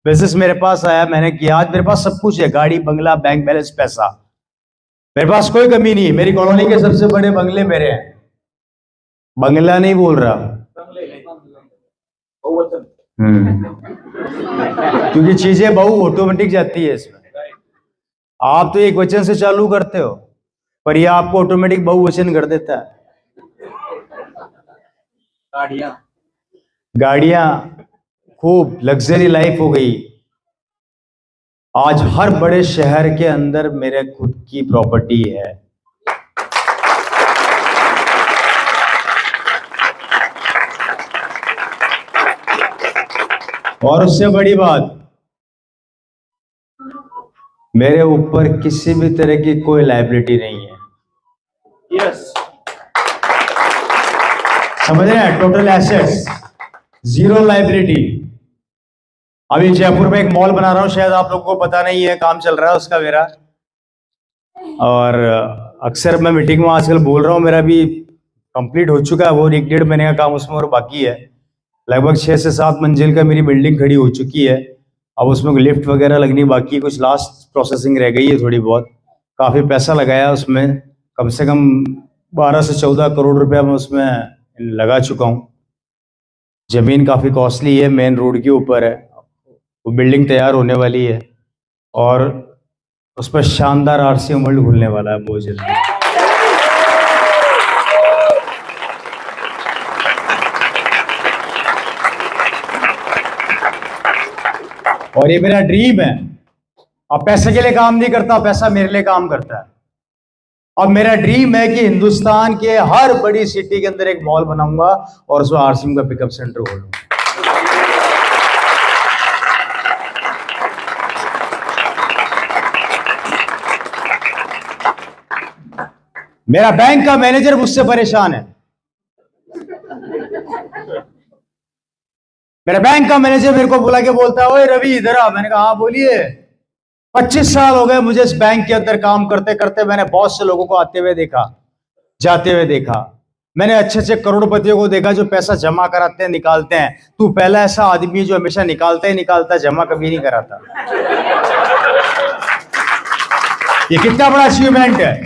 Business मेरे पास आया, मैंने किया। आज मेरे पास सब कुछ है, गाड़ी, बंगला, बैंक बैलेंस, पैसा। मेरे पास कोई कमी नहीं है। मेरी कॉलोनी के सबसे बड़े बंगले मेरे हैं। बंगला नहीं बोल रहा, क्योंकि चीजें बहु ऑटोमेटिक जाती है इसमें। आप तो एक वचन से चालू करते हो, पर ये आपको ऑटोमेटिक बहुवचन कर देता है। गाड़ियां खूब लग्जरी लाइफ हो गई। आज हर बड़े शहर के अंदर मेरे खुद की प्रॉपर्टी है। और उससे बड़ी बात, मेरे ऊपर किसी भी तरह की कोई लायबिलिटी नहीं है। यस, समझ रहे हैं? Total assets, zero liability. अभी जयपुर में एक मॉल बना रहा हूं, शायद आप लोगों को पता नहीं है, काम चल रहा है उसका मेरा। और अक्सर मैं मीटिंग में आजकल बोल रहा हूं, मेरा भी कंप्लीट हो चुका है वो 1-1.5 महीने का काम उसमें और बाकी है। लगभग 6 से 7 मंजिल का मेरी बिल्डिंग खड़ी हो चुकी है। अब उसमें लिफ्ट वगैरह लगनी बाकी है, कुछ लास्ट प्रोसेसिंग रह गई है थोड़ी बहुत। काफ़ी पैसा लगाया उसमें, कम से कम 12 से 14 करोड़ रुपया मैं उसमें लगा चुका हूँ। ज़मीन काफ़ी कॉस्टली है, मेन रोड के ऊपर है। वो बिल्डिंग तैयार होने वाली है और उस पर शानदार आरसी वर्ल्ड खुलने वाला है बहुत जल्दी। और ये मेरा ड्रीम है। अब पैसे के लिए काम नहीं करता, पैसा मेरे लिए काम करता है। अब मेरा ड्रीम है कि हिंदुस्तान के हर बड़ी सिटी के अंदर एक मॉल बनाऊंगा और उसमें आरसीएम का पिकअप सेंटर खोलूंगा। मेरा बैंक का मैनेजर मुझसे परेशान है। मेरा बैंक का मैनेजर मेरे को बुला के बोलता है, ओए रवि इधर आ। मैंने कहा हाँ बोलिए। 25 साल हो गए मुझे इस बैंक के अंदर काम करते करते। मैंने बहुत से लोगों को आते हुए देखा, जाते हुए देखा। मैंने अच्छे अच्छे करोड़पतियों को देखा जो पैसा जमा कराते हैं, निकालते हैं। तू पहला ऐसा आदमी जो हमेशा निकालता ही निकालता, जमा कभी नहीं कराता। ये कितना बड़ा अचीवमेंट है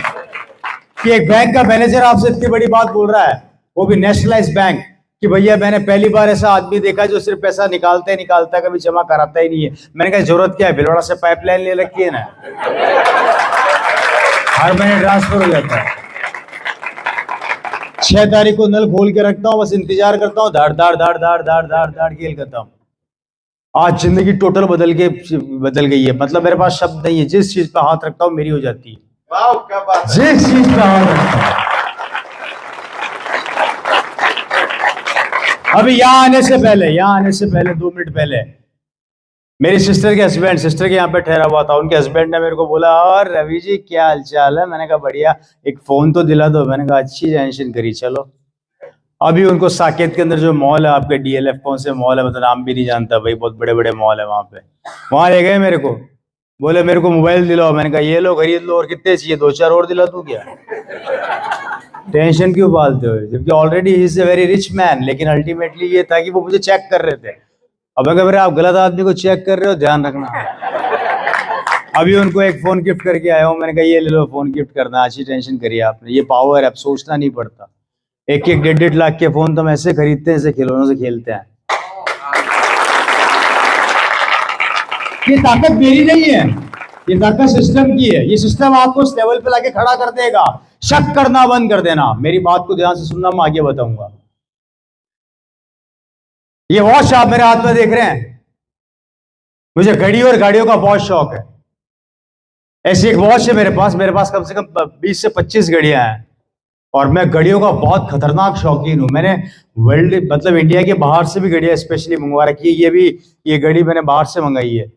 कि एक बैंक का मैनेजर आपसे इतनी बड़ी बात बोल रहा है, वो भी नेशनलाइज बैंक, कि भैया मैंने पहली बार ऐसा आदमी देखा जो सिर्फ पैसा निकालता ही निकालता, कभी जमा कराता ही नहीं है। मैंने कहा जरूरत क्या है, भिलवाड़ा से पाइपलाइन ले रखी है ना, हर महीने ट्रांसफर हो जाता है। 6 तारीख को नल खोल के रखता हूँ, बस इंतजार करता हूँ, धाड़ धाड़ धाड़ धाड़ धाड़ धाड़ धाड़ खेल करता हूँ। आज जिंदगी टोटल बदल गई है। मतलब मेरे पास शब्द नहीं है, जिस चीज पे हाथ रखता हूँ मेरी हो जाती है। क्या बात है। जिस चीज पे हाथ रखता हूँ। अभी यहाँ आने से पहले 2 मिनट पहले मेरी सिस्टर के यहाँ पे ठहरा हुआ था। उनके हस्बैंड ने मेरे को बोला, और रवि जी क्या हालचाल है? मैंने कहा बढ़िया, एक फोन तो दिला दो। मैंने कहा अच्छी टेंशन करी, चलो। अभी उनको साकेत के अंदर जो मॉल है आपके, DLF कौन से मॉल है, मतलब नाम भी नहीं जानता भाई, बहुत बड़े बड़े मॉल है वहां पे। वहां ले गए मेरे को, बोले मेरे को मोबाइल दिलाओ। मैंने कहा ये लो खरीद लो, और कितने चाहिए? 2-4 और दिला दूं क्या? टेंशन क्यों पालते हो? जबकि already he is a very rich man. लेकिन अल्टीमेटली ये था कि वो मुझे चेक कर रहे थे। अब अगर आप गलत आदमी को चेक कर रहे हो, ध्यान रखना। अभी उनको एक फोन गिफ्ट करके आया हूँ। मैंने कहा ये ले लो फोन गिफ्ट करना, अच्छी टेंशन करी आपने। ये पावर है, अब सोचना नहीं पड़ता। 1-1, 1.5 लाख के फोन तो हम ऐसे खरीदते हैं, ऐसे खिलौनों से खेलते हैं। ये ताकत मेरी नहीं है, ये ताकत सिस्टम की है। ये सिस्टम आपको उस लेवल पे लाके खड़ा कर देगा। शक करना बंद कर देना। मेरी बात को ध्यान से सुनना, मैं आगे बताऊंगा। ये वॉच आप मेरे हाथ में देख रहे हैं, मुझे घड़ी और गाड़ियों का बहुत शौक है। ऐसी एक वॉच है मेरे पास कम से कम 20 से 25 घड़ियां हैं। और मैं घड़ियों का बहुत खतरनाक शौकीन हूं। मैंने वर्ल्ड मतलब इंडिया के बाहर से भी घड़ियां स्पेशली मंगवा रखी है। ये घड़ी मैंने बाहर से मंगाई है।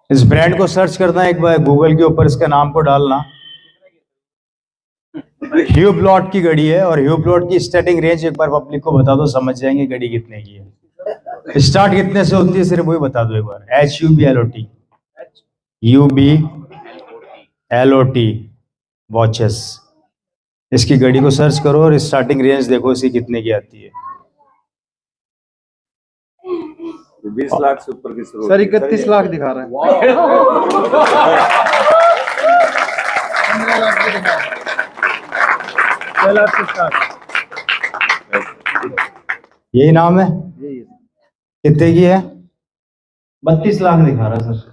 इस ब्रांड को सर्च करना एक बार गूगल के ऊपर, इसका नाम को डालना। ह्यूब्लॉट की घड़ी है, और ह्यूब्लॉट की स्टार्टिंग रेंज एक बार पब्लिक को बता दो, समझ जाएंगे घड़ी कितने की है। स्टार्ट कितने से होती है सिर्फ वही बता दो एक बार। HUBLOT watches. इसकी घड़ी को सर्च करो और स्टार्टिंग रेंज देखो इसकी कितने की आती है। 20 लाख से ऊपर की शुरू सर 31 लाख दिखा रहा है। 6 लाख से स्टार्ट। यही नाम है? कितने की है? 32 लाख दिखा रहा है सर।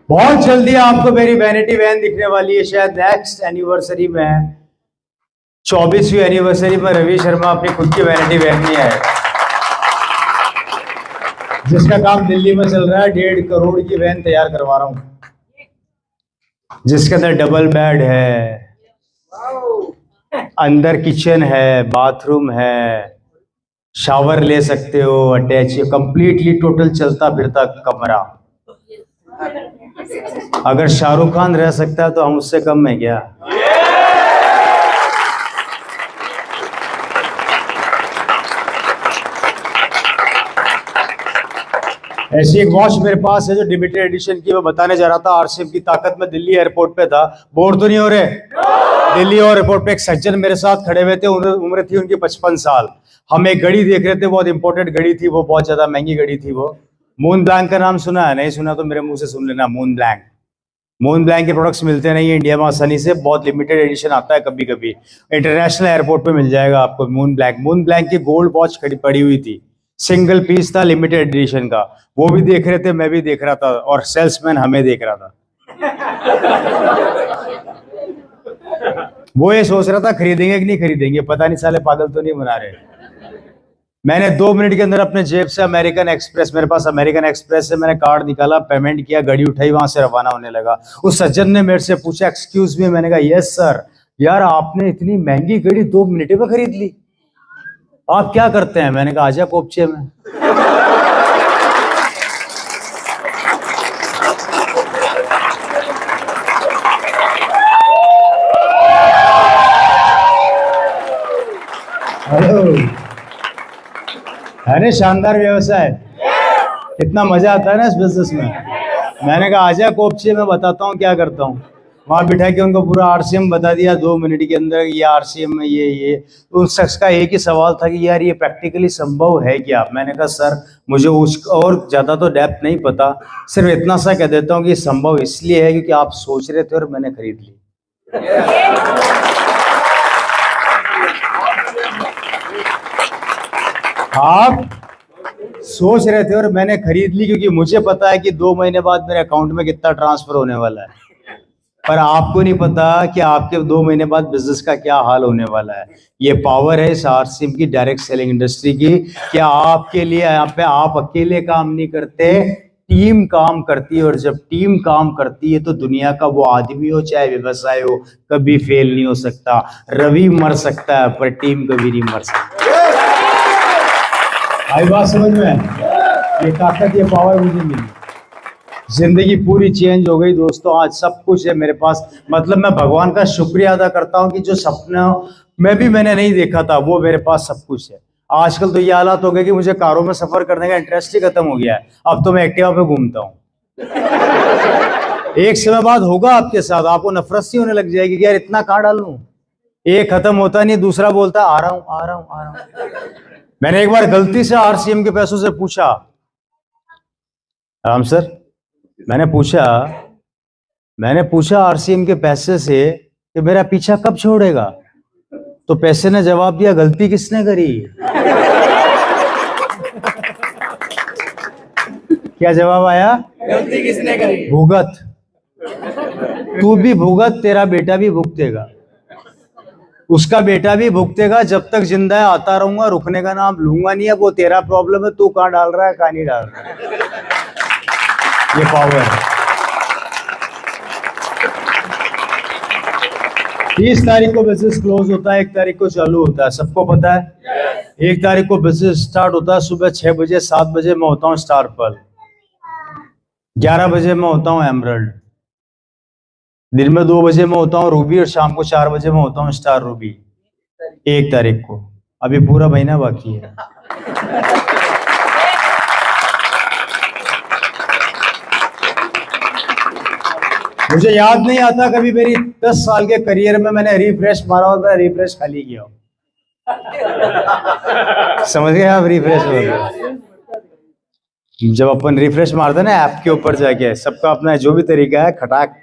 बहुत जल्दी आपको मेरी वैनिटी वैन दिखने वाली है, शायद नेक्स्ट एनिवर्सरी में, 24वीं एनिवर्सरी में रवि शर्मा अपनी खुद की वैनिटी वैन में है, जिसका काम दिल्ली में चल रहा है। 1.5 करोड़ की वैन तैयार करवा रहा हूं, जिसके अंदर डबल बेड है, अंदर किचन है, बाथरूम है, शावर ले सकते हो, अटैच, कंप्लीटली टोटल चलता फिरता कमरा। अगर शाहरुख खान रह सकता है तो हम उससे कम है क्या? ऐसी एक वॉच मेरे पास है जो लिमिटेड एडिशन की, मैं बताने जा रहा था आरसीएम की ताकत में। दिल्ली एयरपोर्ट पे था, बोर तो नहीं हो रहे? दिल्ली एयरपोर्ट पे एक सज्जन मेरे साथ खड़े हुए थे, उम्र थी उनकी 55 साल। हम एक घड़ी देख रहे थे, बहुत इंपॉर्टेंट घड़ी थी वो, बहुत ज्यादा महंगी घड़ी थी वो। मून ब्लैंक का नाम सुना है? नहीं सुना तो मेरे मुंह से सुन लेना। मून ब्लैंक, मून ब्लैंक के प्रोडक्ट्स मिलते नहीं है इंडिया में आसानी से, बहुत लिमिटेड एडिशन आता है कभी कभी। इंटरनेशनल एयरपोर्ट पे मिल जाएगा आपको मून ब्लैंक। मून ब्लैंक की गोल्ड वॉच पड़ी हुई थी, सिंगल पीस था, लिमिटेड एडिशन का। वो भी देख रहे थे, मैं भी देख रहा था, और सेल्समैन हमें देख रहा था। वो ये सोच रहा था खरीदेंगे कि नहीं खरीदेंगे, पता नहीं साले पागल तो नहीं बना रहे। मैंने 2 मिनट के अंदर अपने जेब से अमेरिकन एक्सप्रेस, मेरे पास अमेरिकन एक्सप्रेस से मैंने कार्ड निकाला, पेमेंट किया, गाड़ी उठाई, वहां से रवाना होने लगा। उस सज्जन ने मेरे से पूछा एक्सक्यूज मी, मैंने कहा यस सर। यार आपने इतनी महंगी गाड़ी 2 मिनट में खरीद ली, आप क्या करते हैं? मैंने कहा आजा पोपचे में। हेलो, अरे शानदार व्यवसाय, कितना मजा आता है ना इस बिजनेस में। मैंने कहा आजा कोपचे में बताता हूँ क्या करता हूँ। वहां बिठा के उनको पूरा आरसीएम बता दिया 2 मिनट के अंदर, ये आरसीएम में ये। तो उस शख्स का एक ही सवाल था कि यार ये प्रैक्टिकली संभव है क्या? मैंने कहा सर मुझे उस और ज्यादा तो डेप्थ नहीं पता, सिर्फ इतना सा कह देता हूँ कि संभव इसलिए है क्योंकि आप सोच रहे थे और मैंने खरीद ली। आप सोच रहे थे और मैंने खरीद ली क्योंकि मुझे पता है कि 2 महीने बाद मेरे अकाउंट में कितना ट्रांसफर होने वाला है, पर आपको नहीं पता कि आपके 2 महीने बाद बिजनेस का क्या हाल होने वाला है। ये पावर है इस आरसीएम की, डायरेक्ट सेलिंग इंडस्ट्री की। क्या आपके लिए यहाँ पे आप अकेले काम नहीं करते, टीम काम करती है, और जब टीम काम करती है तो दुनिया का वो आदमी हो चाहे व्यवसाय हो, कभी फेल नहीं हो सकता। रवि मर सकता है पर टीम कभी नहीं मर सकती। आई बात समझ में? ये ताकत, ये पावर मुझे मिली, जिंदगी पूरी चेंज हो गई दोस्तों। आज सब कुछ है मेरे पास, मतलब मैं भगवान का शुक्रिया अदा करता हूँ कि जो सपना में भी मैंने नहीं देखा था वो मेरे पास सब कुछ है। आजकल तो ये हालात हो गए कि मुझे कारों में सफर करने का इंटरेस्ट ही खत्म हो गया है। अब तो मैं एक्टिवा पे घूमता हूँ। एक समय बाद होगा आपके साथ, आपको नफरत सी होने लग जाएगी कि यार इतना कहाँ डालूं। एक खत्म होता नहीं, दूसरा बोलता आ रहा हूँ आ रहा हूँ आ रहा हूँ। मैंने एक बार गलती से आरसीएम के पैसों से पूछा, राम सर, मैंने पूछा आरसीएम के पैसे से कि मेरा पीछा कब छोड़ेगा, तो पैसे ने जवाब दिया गलती किसने करी। क्या जवाब आया? गलती किसने करी? भुगत, तू भी भुगत, तेरा बेटा भी भुगतेगा, उसका बेटा भी भुगतेगा। जब तक जिंदा है आता रहूंगा, रुकने का नाम लूंगा नहीं है। वो तेरा प्रॉब्लम है, तू कहाँ डाल रहा है कहाँ नहीं डाल रहा है। ये पावर है। 30 तारीख को बिजनेस क्लोज होता है, 1 तारीख को चालू होता है, सबको पता है। 1 तारीख को बिजनेस स्टार्ट होता है, सुबह 6 बजे 7 बजे मैं होता हूँ स्टार पर्ल, 11 बजे मैं होता हूँ एमरल्ड, दिन में 2 बजे मैं होता हूँ रूबी, और शाम को 4 बजे मैं होता हूँ स्टार रूबी। 1 तारीख को, अभी पूरा महीना बाकी है। मुझे याद नहीं आता कभी मेरी 10 साल के करियर में मैंने रिफ्रेश मारा और मैंने रिफ्रेश खाली किया हो। समझ गए आप? रिफ्रेश हो गया जब अपन रिफ्रेश मारते ना ऐप के ऊपर जाके, सबका अपना जो भी तरीका है, खटाक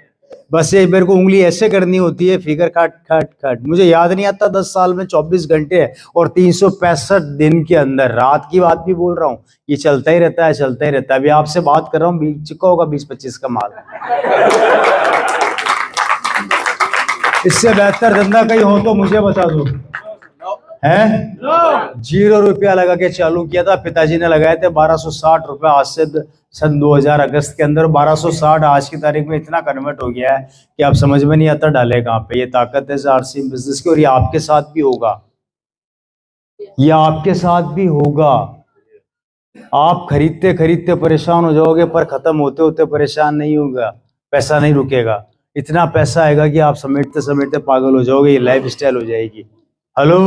बस ये मेरे को उंगली ऐसे करनी होती है, फिगर खट खट खट। मुझे याद नहीं आता 10 साल में 24 घंटे और 365 दिन के अंदर, रात की बात भी बोल रहा हूँ, ये चलता ही रहता है, चलता ही रहता है। अभी आपसे बात कर रहा हूँ, चुका होगा 20-25 का माल। इससे बेहतर धंधा कहीं हो तो मुझे बता दो। है 0 रुपया लगा के चालू किया था, पिताजी ने लगाए थे 1260 रुपए आज से सन 2000 अगस्त के अंदर। 1260 आज की तारीख में इतना कन्वर्ट हो गया है कि आप समझ में नहीं आता डाले कहाँ पे। ये ताकत है आरसीएम बिजनेस की, और ये आपके साथ भी होगा, ये आपके साथ भी होगा। आप खरीदते खरीदते परेशान हो जाओगे, पर खत्म होते होते परेशान नहीं होगा, पैसा नहीं रुकेगा। इतना पैसा आएगा कि आप समेटते समेटते पागल हो जाओगे, ये लाइफ स्टाइल हो जाएगी। हेलो।